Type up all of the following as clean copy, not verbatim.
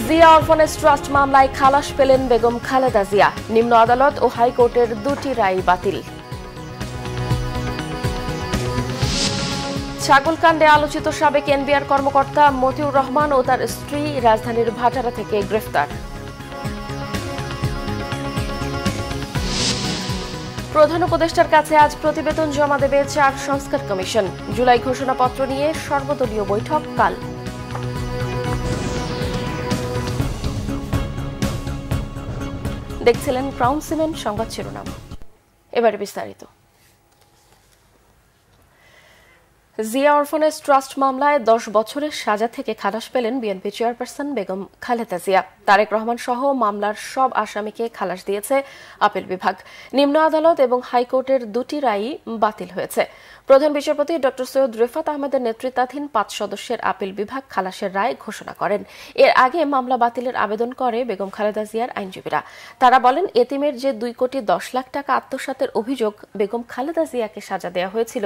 Zia orphanage trust মামলায় খালাস পেলেন বেগম খালেদা জিয়া। নিম্ন আদালত ও হাইকোর্টের দুটি রায় বাতিল। ছাগলকাণ্ডে আলোচিত সাবেক এনবিআর কর্মকর্তা মতিউর রহমান ও তার স্ত্রী রাজধানীর ভাটারা থেকে গ্রেফতার। প্রধান উপদেষ্টার কাছে আজ প্রতিবেদন জমা দেবে ৪ সংস্কার কমিশন। জুলাই ঘোষণাপত্র নিয়ে সর্বদলীয় বৈঠক কাল। দেখছিলেন ক্রাউন সিমেন্ট সংবাদ শিরোনাম। এবারে বিস্তারিত। জিয়া অরফানেজ ট্রাস্ট মামলায় ১০ বছরের সাজা থেকে খালাস পেলেন বিএনপি চেয়ারপারসন বেগম খালেদা জিয়া। তারেক রহমান সহ মামলার সব আসামিকে খালাস দিয়েছে আপিল বিভাগ। নিম্ন আদালত এবং হাইকোর্টের দুটি রায়ই বাতিল হয়েছে। প্রধান বিচারপতি ড সৈয়দ রেফাত আহমেদের নেতৃত্বাধীন ৫ সদস্যের আপিল বিভাগ খালাসের রায় ঘোষণা করেন। এর আগে মামলা বাতিলের আবেদন করে বেগম খালেদা জিয়ার আইনজীবীরা। তারা বলেন, এতিমের যে ২ কোটি ১০ লাখ টাকা আত্মসাতের অভিযোগ বেগম খালেদা জিয়াকে সাজা দেওয়া হয়েছিল,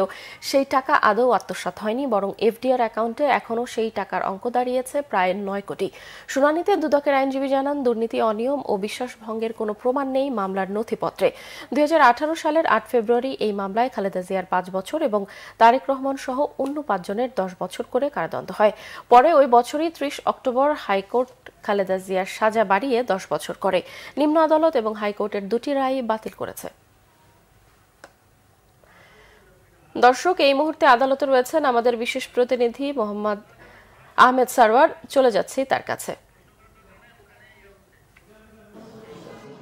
সেই টাকা আদৌ আত্মসাৎ হয়নি, বরং এফডিআর অ্যাকাউন্টে এখনও সেই টাকার অঙ্ক দাঁড়িয়েছে প্রায় ৯ কোটি। শুনানিতে দুদকের আইনজীবী জানান, দুর্নীতি, অনিয়ম ও বিশ্বাস ভঙ্গের কোনো প্রমাণ নেই মামলার নথিপত্রে। ২০১৮ সালের ৮ ফেব্রুয়ারি এই মামলায় খালেদা জিয়ার ৫ বছর এবং তারেক রহমান সহ অন্য ৫ জনের ১০ বছর করে কারাদণ্ড হয়। পরে ওই বছরই ৩০ অক্টোবর হাইকোর্ট খালেদা জিয়ার সাজা বাড়িয়ে ১০ বছর করে। নিম্ন আদালত এবং হাইকোর্টের দুটি রায় বাতিল করেছে। দর্শক, এই মুহূর্তে আদালতে রয়েছেন আমাদের বিশেষ প্রতিনিধি মোহাম্মদ আহমেদ সারওয়ার। চলে যাচ্ছি তার কাছে।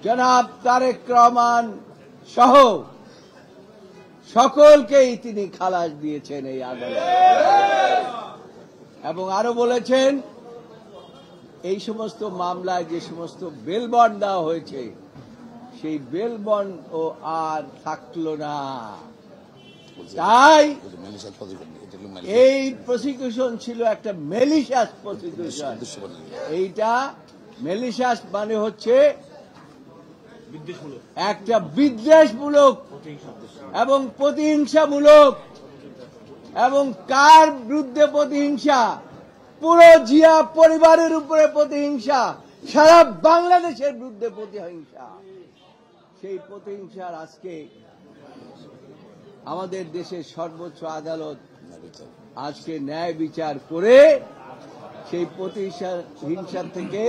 জনাব তারেক রহমান সহ সকলকেই তিনি খালাস দিয়েছেন এই আদালতে, এবং আরো বলেছেন এই সমস্ত মামলায় যে সমস্ত বেল বন্ড দেওয়া হয়েছে সেই বেল বন্ড ও আর থাকলো না। তাই এই প্রসিকিউশন ছিল একটা মেলিশিয়াস প্রসিকিউশন। এইটা মেলিশিয়াস মানে হচ্ছে একটা বিদ্বেষমূলক এবং প্রতিহিংসামূলক। এবং কার বিরুদ্ধে প্রতিহিংসা? পুরো জিয়া পরিবারের উপরে প্রতিহিংসা, সারা বাংলাদেশের বিরুদ্ধে প্রতিহিংসা। সেই প্রতিহিংসার আজকে আমাদের দেশের সর্বোচ্চ আদালত আজকে ন্যায় বিচার করে সেই প্রতিহিংসা থেকে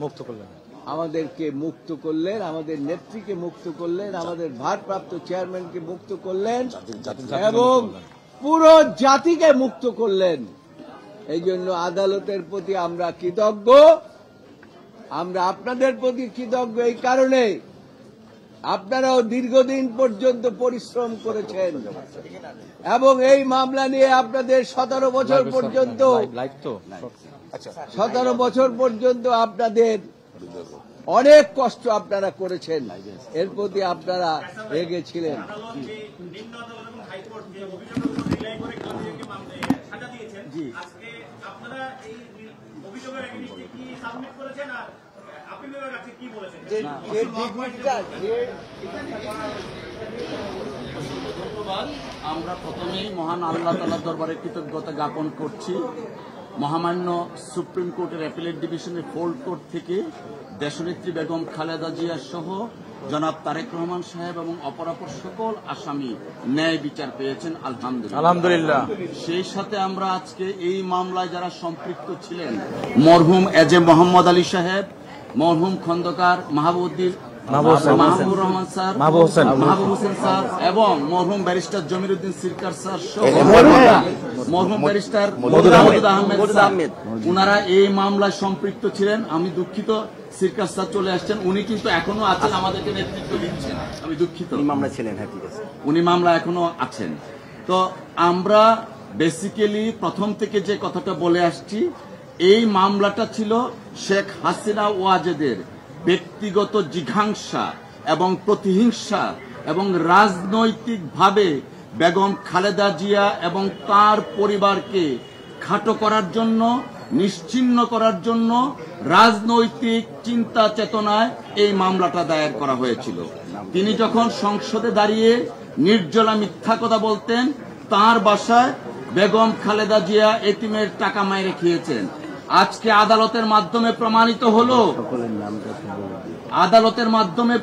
মুক্ত করলেন, আমাদেরকে মুক্ত করলেন, আমাদের নেত্রীকে মুক্ত করলেন, আমাদের ভারপ্রাপ্ত চেয়ারম্যানকে মুক্ত করলেন এবং পুরো জাতিকে মুক্ত করলেন। এই জন্য আদালতের প্রতি আমরা কৃতজ্ঞ। আমরা আপনাদের প্রতি কৃতজ্ঞ এই কারণে, আপনারাও দীর্ঘদিন পর্যন্ত পরিশ্রম করেছেন এবং এই মামলা নিয়ে আপনাদের ১৭ বছর পর্যন্ত আপনাদের অনেক কষ্ট আপনারা করেছেন। এর প্রতি আপনারা এগিয়ে ছিলেন। আমরা প্রথমেই মহান আল্লাহ তাআলার দরবারে কৃতজ্ঞতা জ্ঞাপন করছি। মহামান্য সুপ্রিম কোর্টের অ্যাপিলেট ডিভিশনের 4 কোর্ট থেকে দেশনেত্রী বেগম খালেদা জিয়া সহ জনাব তারেক রহমান সাহেব এবং অপরাপর সকল আসামি ন্যায় বিচার পেয়েছেন, আলহামদুলিল্লাহ। সেই সাথে আমরা আজকে এই মামলায় যারা সম্পৃক্ত ছিলেন, মরহুম এজে মোহাম্মদ আলী সাহেব, মরহুম খন্দকার মাহবুবুর রহমান স্যার, মাহবুব হোসেন স্যার এবং মরহুম ব্যারিস্টার জমিরুদ্দিন সিরকার স্যার সহ মরহুম ব্যারিস্টার আহমেদ স্যার, উনারা এই মামলায় সম্পৃক্ত ছিলেন। আমি দুঃখিত, সিরকার স্যার চলে আসছেন, উনি কিন্তু এখনো আছেন, আমাদেরকে নেতৃত্ব দিচ্ছেন। আমি দুঃখিত, মামলা ছিলেন, হ্যাঁ ঠিক আছে, উনি মামলা এখনো আছেন। তো আমরা বেসিক্যালি প্রথম থেকে যে কথাটা বলে আসছি, এই মামলাটা ছিল শেখ হাসিনা ওয়াজেদের ব্যক্তিগত জিঘাংসা এবং প্রতিহিংসা এবং রাজনৈতিকভাবে বেগম খালেদা জিয়া এবং তার পরিবারকে খাটো করার জন্য, নিশ্চিহ্ন করার জন্য রাজনৈতিক চিন্তা চেতনায় এই মামলাটা দায়ের করা হয়েছিল। তিনি যখন সংসদে দাঁড়িয়ে নির্জলা মিথ্যা কথা বলতেন, তার বাসায় বেগম খালেদা জিয়া এতিমের টাকা মাইরে খেয়েছেন। আজকে আদালতের মাধ্যমে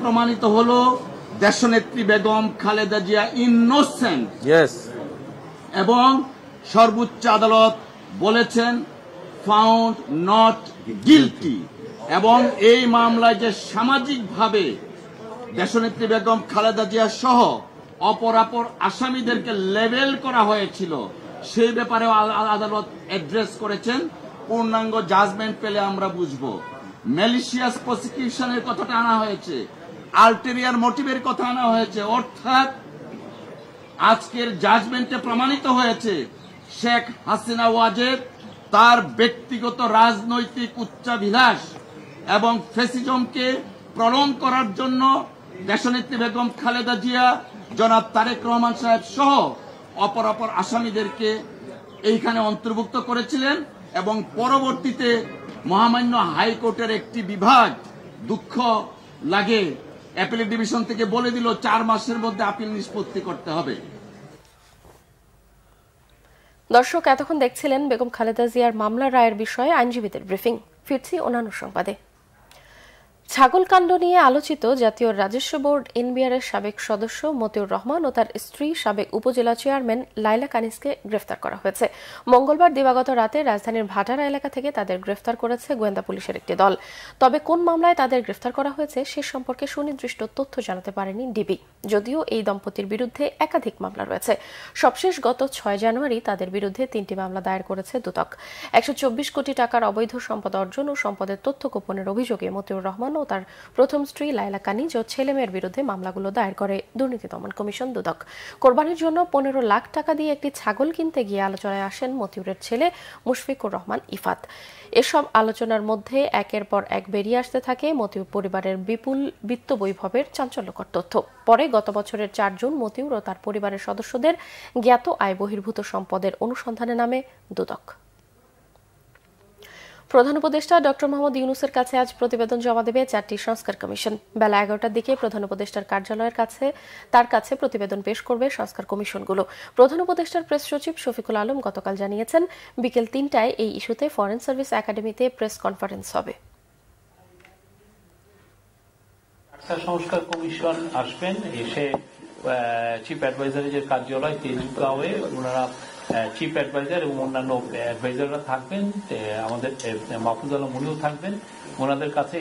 প্রমাণিত হলো দেশনেত্রী বেগম খালেদা জিয়া ইনোসেন্ট, এবং সর্বোচ্চ আদালত বলেছেন ফাউন্ড নট গিলটি। এবং এই মামলায় যে সামাজিকভাবে দেশনেত্রী বেগম খালেদা জিয়া সহ অপরাপর আসামিদেরকে লেবেল করা হয়েছিল, সেই ব্যাপারেও আদালত অ্যাড্রেস করেছেন। পূর্ণাঙ্গ জাজমেন্ট পেলে আমরা বুঝবো। ম্যালিশিয়াস প্রসিকিউশনের কথাটা আনা হয়েছে, আলটেরিয়ার মোটিভের কথা আনা হয়েছে, অর্থাৎ আজকের জাজমেন্টে প্রমাণিত হয়েছে শেখ হাসিনা ওয়াজেদ তার ব্যক্তিগত রাজনৈতিক উচ্চাভিলাষ এবং ফ্যাসিজমকে প্রলং করার জন্য দেশনেত্রী বেগম খালেদা জিয়া, জনাব তারেক রহমান সাহেব সহ অপরাপর আসামিদেরকে এইখানে অন্তর্ভুক্ত করেছিলেন। এবং পরবর্তীতে মহামান্য হাইকোর্টের একটি বিভাগ, দুঃখ লাগে, অ্যাপিলেট ডিভিশন থেকে বলে দিল 4 মাসের মধ্যে আপিল নিষ্পত্তি করতে হবে। দর্শক, এতক্ষণ দেখছিলেন বেগম খালেদা জিয়ার মামলা রায়ের বিষয়ে আইনজীবীদের ব্রিফিং। ফিরছি অন্যান্য সংবাদে। ছাগলকাণ্ড নিয়ে আলোচিত জাতীয় রাজস্ব বোর্ড এনবিআর এর সাবেক সদস্য মতিউর রহমান ও তার স্ত্রী সাবেক উপজেলা চেয়ারম্যান লাইলা কানিসকে গ্রেফতার করা হয়েছে। মঙ্গলবার দিবাগত রাতে রাজধানীর ভাটারা এলাকা থেকে তাদের গ্রেফতার করেছে গোয়েন্দা পুলিশের একটি দল। তবে কোন মামলায় তাদের গ্রেফতার করা হয়েছে সে সম্পর্কে সুনির্দিষ্ট তথ্য জানাতে পারেনি ডিবি। যদিও এই দম্পতির বিরুদ্ধে একাধিক মামলা রয়েছে। সবশেষ গত 6 জানুয়ারি তাদের বিরুদ্ধে 3টি মামলা দায়ের করেছে দুদক। 124 কোটি টাকার অবৈধ সম্পদ অর্জন ও সম্পদের তথ্য গোপনের অভিযোগে মতিউর রহমান ও তার প্রথম স্ত্রী লাইলা কানিজ ও ছেলেমেয়ের বিরুদ্ধে মামলাগুলো দায়ের করে দুর্নীতি দমন কমিশন দুদক। কোরবানির জন্য 15 লাখ টাকা দিয়ে একটি ছাগল কিনতে গিয়ে আলোচনায় আসেন মতিউরের ছেলে মুশফিকুর রহমান ইফাত। এসব আলোচনার মধ্যে একের পর এক বেরিয়ে আসতে থাকে মতিউর পরিবারের বিপুল বিত্ত বৈভবের চাঞ্চল্যকর তথ্য। পরে গত বছরের 4 জুন মতিউর ও তার পরিবারের সদস্যদের জ্ঞাত আয় বহির্ভূত সম্পদের অনুসন্ধানে নামে দুদক। প্রধান উপদেষ্টা ডক্টর মোহাম্মদ ইউনূসের কাছে আজ প্রতিবেদন জমা দেবে 4টি সংস্কার কমিশন। বেলা 11টার দিকে প্রধান উপদেষ্টার কার্যালয়ের তার কাছে প্রতিবেদন পেশ করবে সংস্কার কমিশনগুলো। প্রধান উপদেষ্টার প্রেস সচিব শফিকুল আলম গতকাল জানিয়েছেন, বিকেল 3টায় এই ইস্যুতে ফরেন সার্ভিস একাডেমিতে প্রেস কনফারেন্স হবে। সংস্কার কমিশন আসবেন, এসে চিফ অ্যাডভাইজারের যে কার্যালয় তেজগাঁওয়ে ওনারা চিফ অ্যাডভাইজার এবং অন্যান্য অ্যাডভাইজাররা থাকবেন, আমাদের মাহফুজ আলম উনিও থাকবেন। ওনাদের কাছে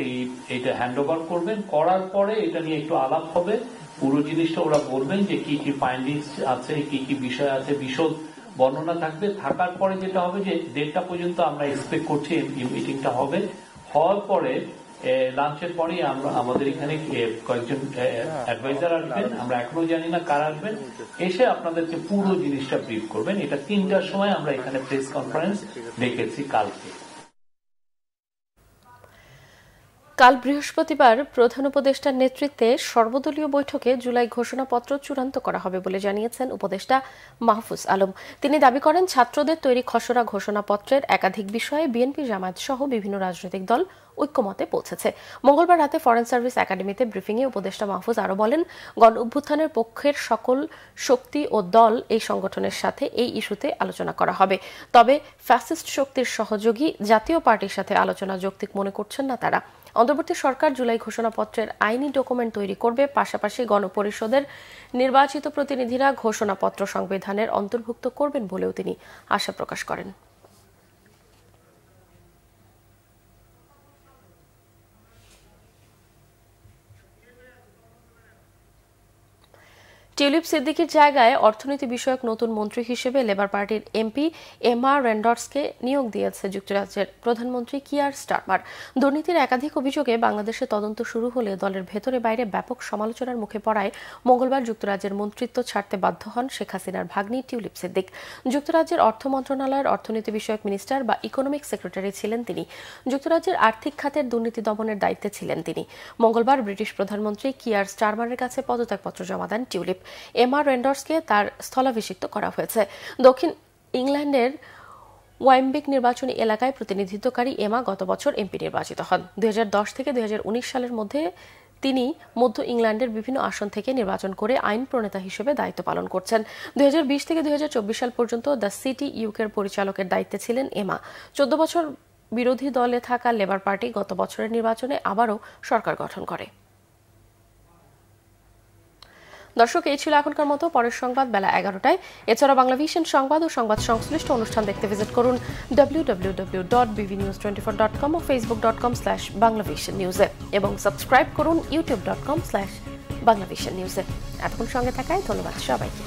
এইটা হ্যান্ড ওভার করবেন, করার পরে এটা নিয়ে একটু আলাপ হবে। পুরো জিনিসটা ওরা বলবেন যে কি কি ফাইন্ডিংস আছে, কি কি বিষয় আছে, বিশদ বর্ণনা থাকবে। থাকার পরে যেটা হবে যে 1:30টা পর্যন্ত আমরা এক্সপেক্ট করছি এই মিটিংটা হবে। হওয়ার পরে লাঞ্চের পরেই আমরা আমাদের এখানে কয়েকজন অ্যাডভাইজার আসবেন, আমরা এখনো জানি না কারা আসবেন, এসে আপনাদেরকে পুরো জিনিসটা ব্রিফ করবেন। এটা 3টার সময় আমরা এখানে প্রেস কনফারেন্স ডেকেছি কালকে। কাল বৃহস্পতিবার প্রধান উপদেষ্টার নেতৃত্বে সর্বদলীয় বৈঠকে জুলাই ঘোষণাপত্র চূড়ান্ত করা হবে বলে জানিয়েছেন উপদেষ্টা মাহফুজ আলম। তিনি দাবি করেন, ছাত্রদের তৈরি খসড়া ঘোষণাপত্রের একাধিক বিষয়ে বিএনপি জামায়াত সহ বিভিন্ন রাজনৈতিক দল ঐক্যমতে পৌঁছেছে। মঙ্গলবার রাতে ফরেন সার্ভিস একাডেমিতে ব্রিফিংয়ে উপদেষ্টা মাহফুজ আরও বলেন, গণ অভ্যুত্থানের পক্ষের সকল শক্তি ও দল এই সংগঠনের সাথে এই ইস্যুতে আলোচনা করা হবে। তবে ফ্যাসিস্ট শক্তির সহযোগী জাতীয় পার্টির সাথে আলোচনা যৌক্তিক মনে করছেন না তারা। অন্তর্বর্তী সরকার জুলাই ঘোষণাপত্রের আইনি ডকুমেন্ট তৈরি করবে, পাশাপাশি গণপরিষদের নির্বাচিত প্রতিনিধিরা ঘোষণাপত্র সংবিধানের অন্তর্ভুক্ত করবেন বলেও তিনি আশা প্রকাশ করেন। টিউলিপ সিদ্দিকির জায়গায় অর্থনীতি বিষয়ক নতুন মন্ত্রী হিসেবে লেবার পার্টির এমপি এমা রেন্ডার্সকে নিয়োগ দিয়েছে যুক্তরাজ্যের প্রধানমন্ত্রী কিয়ার স্টারমার। দুর্নীতির একাধিক অভিযোগে বাংলাদেশে তদন্ত শুরু হলে দলের ভেতরে বাইরে ব্যাপক সমালোচনার মুখে পড়ায় মঙ্গলবার যুক্তরাজ্যের মন্ত্রিত্ব ছাড়তে বাধ্য হন শেখ হাসিনার ভাগ্নি টিউলিপ সিদ্দিক। যুক্তরাজ্যের অর্থ মন্ত্রণালয়ের অর্থনীতি বিষয়ক মিনিস্টার বা ইকোনমিক সেক্রেটারি ছিলেন তিনি। যুক্তরাজ্যের আর্থিক খাতের দুর্নীতি দমনের দায়িত্বে ছিলেন তিনি। মঙ্গলবার ব্রিটিশ প্রধানমন্ত্রী কিয়ার স্টারমারের কাছে পদত্যাগপত্র জমা দেন টিউলিপ। এমা রেন্ডার্সকে তার স্থলাভিষিক্ত করা হয়েছে। দক্ষিণ ইংল্যান্ডের ওয়াইমবিক নির্বাচনী এলাকায় প্রতিনিধিত্বকারী এমা গত বছর এমপি নির্বাচিত হন। 2010 থেকে 2019 সালের মধ্যে তিনি মধ্য ইংল্যান্ডের বিভিন্ন আসন থেকে নির্বাচন করে আইন প্রণেতা হিসেবে দায়িত্ব পালন করছেন। 2020 থেকে 2024 সাল পর্যন্ত দ্য সিটি ইউকের পরিচালকের দায়িত্বে ছিলেন এমা। 14 বছর বিরোধী দলে থাকা লেবার পার্টি গত বছরের নির্বাচনে আবারও সরকার গঠন করে। দর্শক, এই ছিল এখনকার মতো। পরের সংবাদ বেলা 11টায়। এছাড়া বাংলাভিশন সংবাদ ও সংবাদ সংশ্লিষ্ট অনুষ্ঠান দেখতে ভিজিট করুন www.bvnews24.com ও facebook.com/banglavisionnews এবং সাবস্ক্রাইব করুন youtube.com/banglavisionnews। এতক্ষণ সঙ্গে থাকায় ধন্যবাদ সবাইকে।